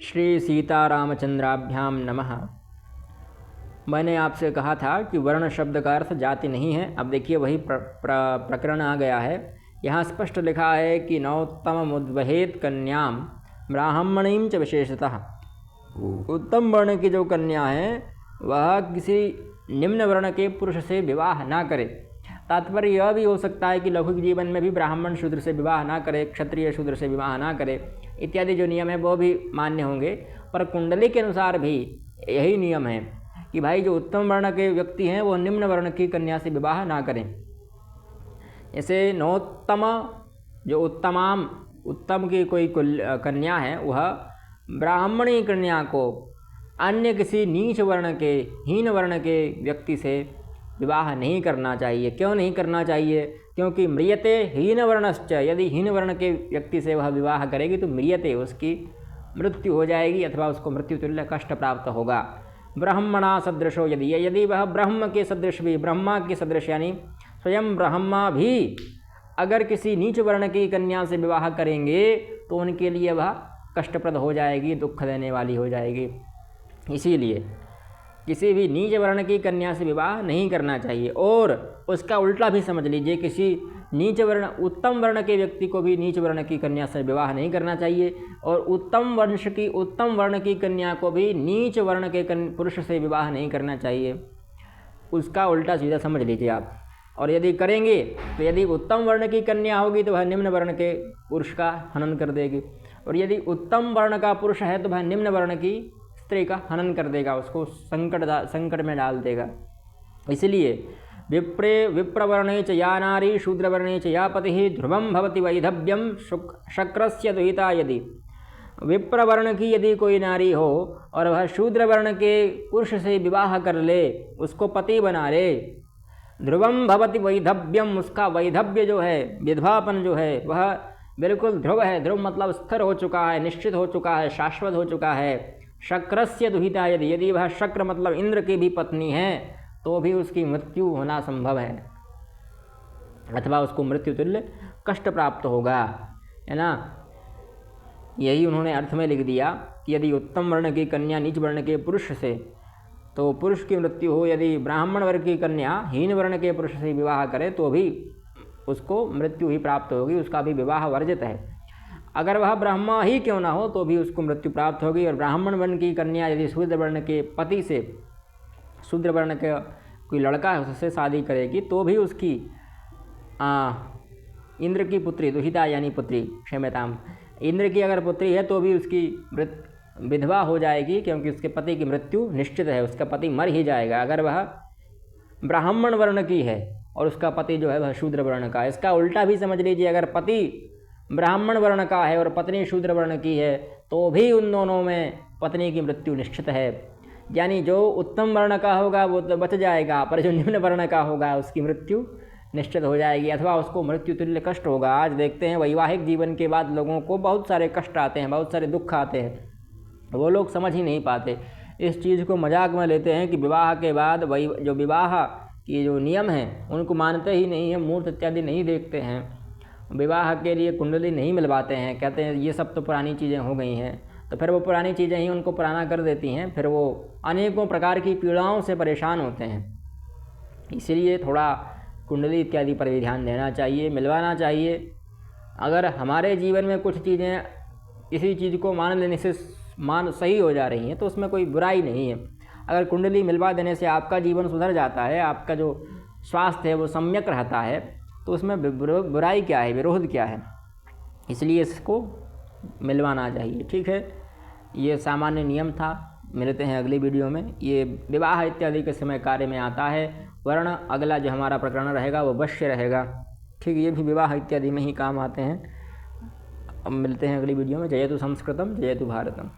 श्री सीतारामचंद्राभ्याम नमः। मैंने आपसे कहा था कि वर्ण शब्द का अर्थ जाति नहीं है। अब देखिए वही प्रकरण आ गया है। यहाँ स्पष्ट लिखा है कि नौत्तममुद्वहेत कन्याम ब्राह्मणीं च विशेषतः। उत्तम वर्ण की जो कन्या है वह किसी निम्न वर्ण के पुरुष से विवाह ना करे। तात्पर्य यह भी हो सकता है कि लौकिक जीवन में भी ब्राह्मण शूद्र से विवाह ना करे, क्षत्रिय शूद्र से विवाह ना करे, इत्यादि जो नियम है वो भी मान्य होंगे। पर कुंडली के अनुसार भी यही नियम है कि भाई जो उत्तम वर्ण के व्यक्ति हैं वो निम्न वर्ण की कन्या से विवाह ना करें। ऐसे नौत्तम, जो उत्तम की कोई कन्या है वह ब्राह्मणी कन्या को अन्य किसी नीच वर्ण के, हीन वर्ण के व्यक्ति से विवाह नहीं करना चाहिए। क्यों नहीं करना चाहिए? क्योंकि म्रियते हीन वर्णश्च, यदि हीन वर्ण के व्यक्ति से वह विवाह करेगी तो म्रियते, उसकी मृत्यु हो जाएगी अथवा उसको मृत्यु तुल्य कष्ट प्राप्त होगा। ब्रह्मणा सदृशो यदि वह ब्रह्म के सदृश भी, ब्रह्मा के सदृश यानी स्वयं ब्रह्मा भी अगर किसी नीच वर्ण की कन्या से विवाह करेंगे तो उनके लिए वह कष्टप्रद हो जाएगी, दुख देने वाली हो जाएगी। इसीलिए किसी भी नीच वर्ण की कन्या से विवाह नहीं करना चाहिए। और उसका उल्टा भी समझ लीजिए, किसी उत्तम वर्ण के व्यक्ति को भी नीच वर्ण की कन्या से विवाह नहीं करना चाहिए, और उत्तम वर्ण की कन्या को भी नीच वर्ण के पुरुष से विवाह नहीं करना चाहिए। उसका उल्टा सीधा समझ लीजिए आप। और यदि करेंगे तो यदि उत्तम वर्ण की कन्या होगी तो वह निम्न वर्ण के पुरुष का हनन कर देगी, और यदि उत्तम वर्ण का पुरुष है तो वह निम्न वर्ण की स्त्री का हनन कर देगा, उसको संकट में डाल देगा। इसलिए विप्रवर्णे च या नारी शूद्रवर्णे च या पतिः ध्रुवं भवति वैधव्यं शक्रस्य दुहिता। यदि विप्रवर्ण की यदि कोई नारी हो और वह शूद्रवर्ण के पुरुष से विवाह कर ले, उसको पति बना ले, ध्रुवं भवति वैधव्यम, उसका वैधव्य जो है, विधवापन जो है वह बिल्कुल ध्रुव है। ध्रुव मतलब स्थिर हो चुका है, निश्चित हो चुका है, शाश्वत हो चुका है। शक्रस्य दुहिता, यदि वह शक्र मतलब इंद्र की भी पत्नी है तो भी उसकी मृत्यु होना संभव है, अथवा उसको मृत्यु तुल्य कष्ट प्राप्त होगा, है ना। यही उन्होंने अर्थ में लिख दिया कि यदि उत्तम वर्ण की कन्या नीच वर्ण के पुरुष से, तो पुरुष की मृत्यु हो। यदि ब्राह्मण वर्ग की कन्या हीन वर्ण के पुरुष से विवाह करे तो भी उसको मृत्यु ही प्राप्त होगी, उसका भी विवाह वर्जित है। अगर वह ब्राह्मण ही क्यों ना हो तो भी उसको मृत्यु प्राप्त होगी। और ब्राह्मण वर्ण की कन्या यदि शूद्र वर्ण के पति से, शूद्र वर्ण के कोई लड़का है उससे शादी करेगी तो भी उसकी इंद्र की पुत्री, दुहिता यानी पुत्री, क्षम्यताम, इंद्र की अगर पुत्री है तो भी उसकी विधवा हो जाएगी, क्योंकि उसके पति की मृत्यु निश्चित है, उसका पति मर ही जाएगा अगर वह ब्राह्मण वर्ण की है और उसका पति जो है वह शूद्र वर्ण का है। इसका उल्टा भी समझ लीजिए, अगर पति ब्राह्मण वर्ण का है और पत्नी शूद्र वर्ण की है तो भी उन दोनों में पत्नी की मृत्यु निश्चित है। यानी जो उत्तम वर्ण का होगा वो तो बच जाएगा, पर जो निम्न वर्ण का होगा उसकी मृत्यु निश्चित हो जाएगी, अथवा उसको मृत्यु तुल्य कष्ट होगा। आज देखते हैं वैवाहिक जीवन के बाद लोगों को बहुत सारे कष्ट आते हैं, बहुत सारे दुख आते हैं, वो लोग समझ ही नहीं पाते। इस चीज़ को मजाक में लेते हैं कि विवाह के बाद जो विवाह की जो नियम हैं उनको मानते ही नहीं हैं, मूर्त इत्यादि नहीं देखते हैं, विवाह के लिए कुंडली नहीं मिलवाते हैं, कहते हैं ये सब तो पुरानी चीज़ें हो गई हैं। तो फिर वो पुरानी चीज़ें ही उनको पुराना कर देती हैं, फिर वो अनेकों प्रकार की पीड़ाओं से परेशान होते हैं। इसलिए थोड़ा कुंडली इत्यादि पर भी ध्यान देना चाहिए, मिलवाना चाहिए। अगर हमारे जीवन में कुछ चीज़ें इसी चीज़ को मान लेने से सही हो जा रही हैं तो उसमें कोई बुराई नहीं है। अगर कुंडली मिलवा देने से आपका जीवन सुधर जाता है, आपका जो स्वास्थ्य है वो सम्यक रहता है, तो उसमें बुराई क्या है, विरोध क्या है। इसलिए इसको मिलवाना चाहिए। ठीक है, ये सामान्य नियम था। मिलते हैं अगली वीडियो में। ये विवाह इत्यादि के समय कार्य में आता है। वर्ण अगला जो हमारा प्रकरण रहेगा वो वश्य रहेगा। ठीक, ये भी विवाह इत्यादि में ही काम आते हैं। अब मिलते हैं अगली वीडियो में। जयतु संस्कृतम जयतु भारतम।